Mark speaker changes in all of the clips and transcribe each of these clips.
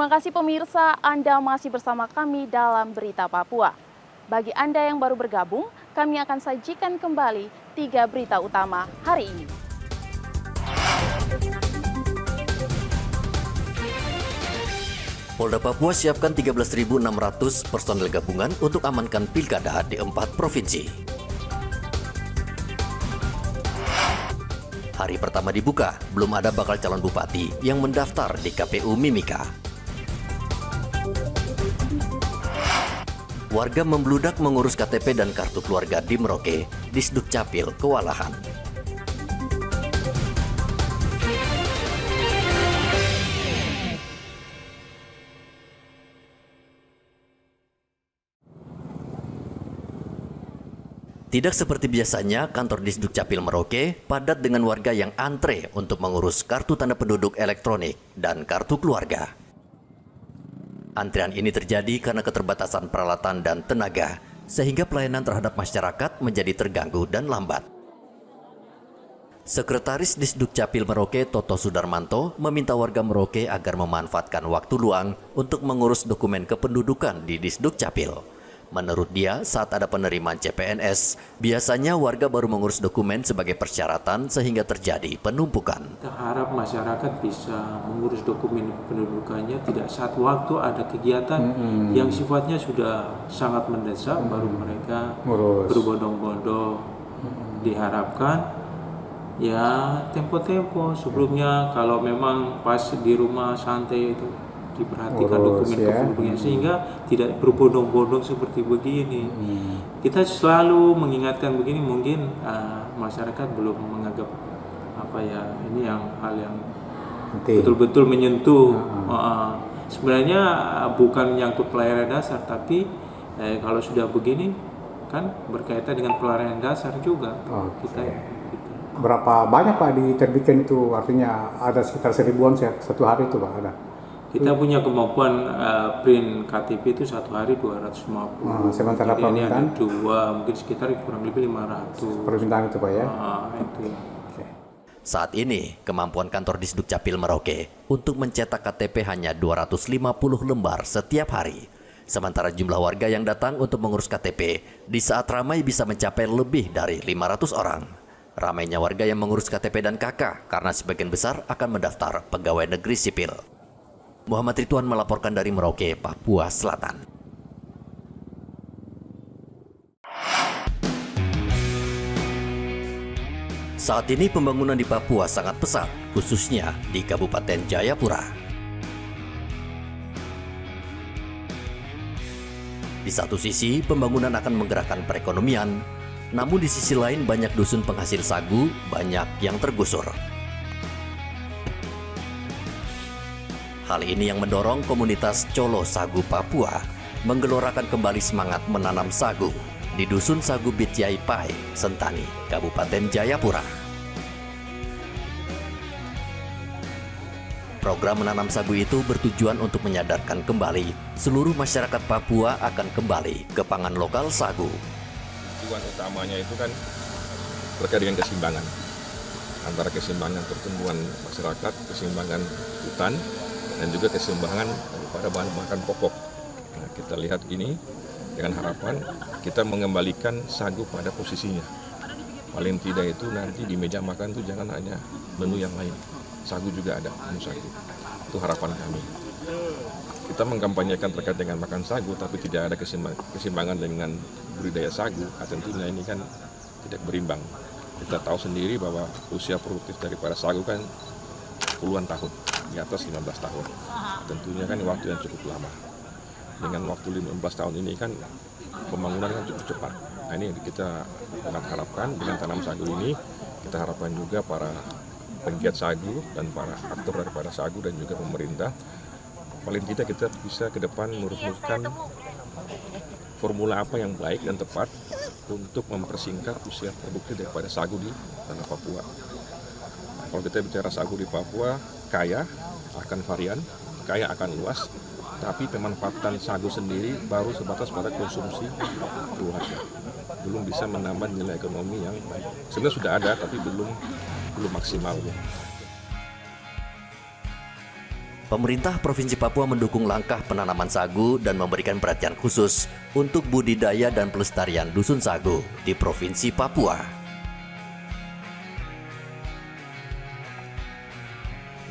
Speaker 1: Terima kasih pemirsa, Anda masih bersama kami dalam Berita Papua. Bagi Anda yang baru bergabung, kami akan sajikan kembali 3 berita utama hari ini.
Speaker 2: Polda Papua siapkan 13.600 personel gabungan untuk amankan pilkada di 4 provinsi. Hari pertama dibuka, belum ada bakal calon bupati yang mendaftar di KPU Mimika. Warga membludak mengurus KTP dan kartu keluarga di Merauke, Disduk Capil kewalahan. Tidak seperti biasanya, kantor Disduk Capil Merauke padat dengan warga yang antre untuk mengurus kartu tanda penduduk elektronik dan kartu keluarga. Antrian ini terjadi karena keterbatasan peralatan dan tenaga, sehingga pelayanan terhadap masyarakat menjadi terganggu dan lambat. Sekretaris Disduk Capil Merauke, Toto Sudarmanto, meminta warga Merauke agar memanfaatkan waktu luang untuk mengurus dokumen kependudukan di Disduk Capil. Menurut dia, saat ada penerimaan CPNS, biasanya warga baru mengurus dokumen sebagai persyaratan sehingga terjadi penumpukan.
Speaker 3: Kita harap masyarakat bisa mengurus dokumen kependudukannya tidak saat waktu ada kegiatan yang sifatnya sudah sangat mendesak, baru mereka berbondong-bondong. Diharapkan ya tempo-tempo sebelumnya, kalau memang pas di rumah santai itu diperhatikan dokumen kependudukannya sehingga tidak berbondong-bondong seperti begini. Kita selalu mengingatkan begini, mungkin masyarakat belum menganggap ini hal yang betul-betul menyentuh. Sebenarnya bukan menyangkut pelayanan dasar, tapi kalau sudah begini kan berkaitan dengan pelayanan dasar juga. Kita
Speaker 4: berapa banyak Pak diterbitkan itu? Artinya ada sekitar 1000-an satu hari itu Pak ada?
Speaker 3: Kita punya kemampuan print KTP itu satu hari 250.
Speaker 4: Sementara
Speaker 3: ini ada 2, mungkin sekitar kurang lebih 500.
Speaker 4: Permintaan itu Pak ya?
Speaker 3: Itu.
Speaker 2: Saat ini, kemampuan kantor Disduk Capil Merauke untuk mencetak KTP hanya 250 lembar setiap hari. Sementara jumlah warga yang datang untuk mengurus KTP di saat ramai bisa mencapai lebih dari 500 orang. Ramainya warga yang mengurus KTP dan KK karena sebagian besar akan mendaftar pegawai negeri sipil. Muhammad Ridwan melaporkan dari Merauke, Papua Selatan. Saat ini pembangunan di Papua sangat pesat, khususnya di Kabupaten Jayapura. Di satu sisi, pembangunan akan menggerakkan perekonomian, namun di sisi lain banyak dusun penghasil sagu, banyak yang tergusur. Hal ini yang mendorong komunitas Colo Sagu Papua menggelorakan kembali semangat menanam sagu di Dusun Sagu Bityai Pai, Sentani, Kabupaten Jayapura. Program menanam sagu itu bertujuan untuk menyadarkan kembali seluruh masyarakat Papua akan kembali ke pangan lokal sagu.
Speaker 5: Tujuan utamanya itu kan terkait dengan keseimbangan antara keseimbangan pertumbuhan masyarakat, keseimbangan hutan, dan juga keseimbangan pada bahan makan pokok. Nah, kita lihat ini dengan harapan kita mengembalikan sagu pada posisinya. Paling tidak itu nanti di meja makan itu jangan hanya menu yang lain, sagu juga ada, menu sagu. Itu harapan kami. Kita mengkampanyekan terkait dengan makan sagu, tapi tidak ada keseimbangan dengan budidaya sagu. Tentunya ini kan tidak berimbang. Kita tahu sendiri bahwa usia produktif daripada sagu kan puluhan tahun, di atas 15 tahun. Tentunya kan waktu yang cukup lama. Dengan waktu 15 tahun ini kan pembangunan kan cukup cepat. Nah, ini kita sangat harapkan dengan tanam sagu ini, kita harapkan juga para penggiat sagu dan para aktor daripada sagu dan juga pemerintah, paling tidak kita bisa ke depan merumuskan formula apa yang baik dan tepat untuk mempersingkat usia produktif daripada sagu di tanah Papua. Kalau kita bicara sagu di Papua, kaya akan varian, kaya akan luas, tapi pemanfaatan sagu sendiri baru sebatas pada konsumsi keluarga. Belum bisa menambah nilai ekonomi yang baik. Sebenarnya sudah ada, tapi belum maksimal.
Speaker 2: Pemerintah Provinsi Papua mendukung langkah penanaman sagu dan memberikan perhatian khusus untuk budidaya dan pelestarian dusun sagu di Provinsi Papua.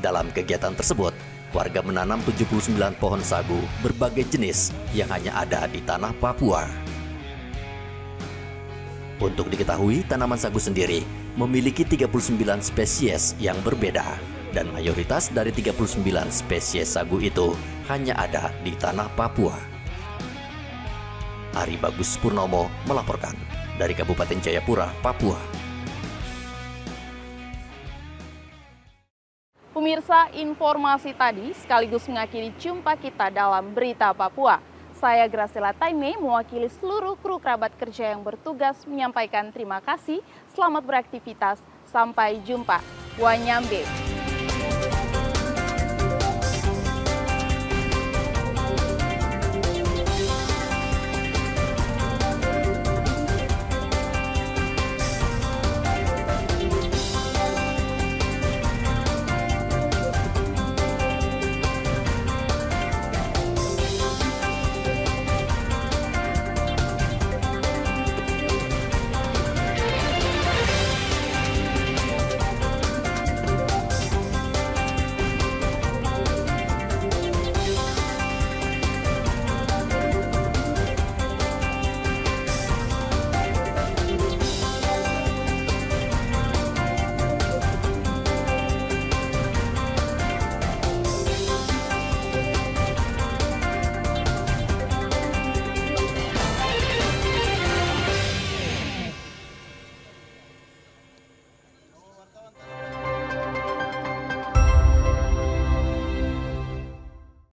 Speaker 2: Dalam kegiatan tersebut, warga menanam 79 pohon sagu berbagai jenis yang hanya ada di tanah Papua. Untuk diketahui, tanaman sagu sendiri memiliki 39 spesies yang berbeda, dan mayoritas dari 39 spesies sagu itu hanya ada di tanah Papua. Ari Bagus Purnomo melaporkan dari Kabupaten Jayapura, Papua.
Speaker 1: Pemirsa, informasi tadi sekaligus mengakhiri jumpa kita dalam Berita Papua. Saya Graciela Taime mewakili seluruh kru kerabat kerja yang bertugas menyampaikan terima kasih. Selamat beraktivitas. Sampai jumpa. Wanyambe.